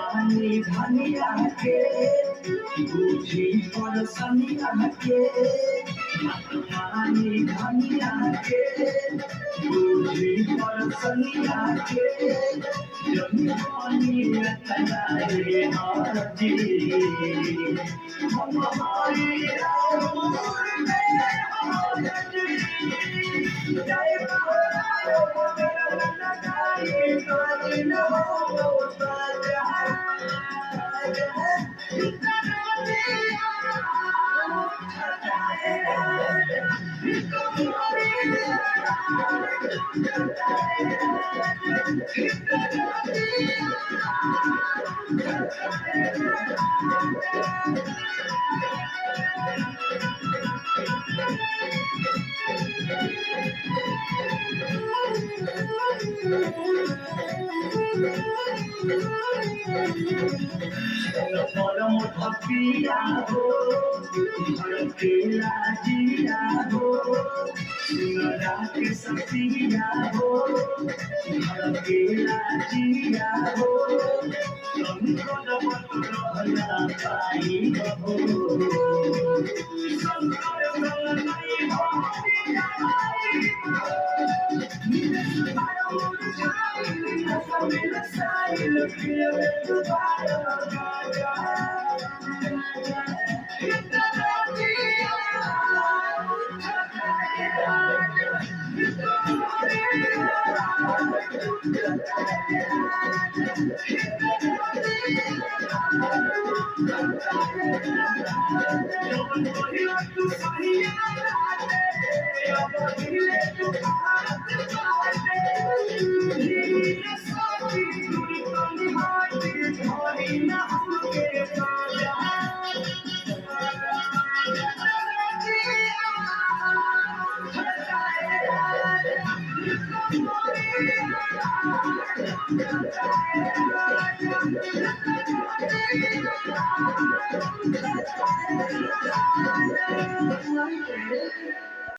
धनिया के बुझी पर सनिया के मानी धनिया के बुझी पर सनिया के जमीनी तनारे हाजी हम हमारी राहों में हाजी जय परम भपिया हो भड़केला जिया हो सुनरा के सतिया हो भड़केला जिया हो तुम को रहना पाई हो संकर नहीं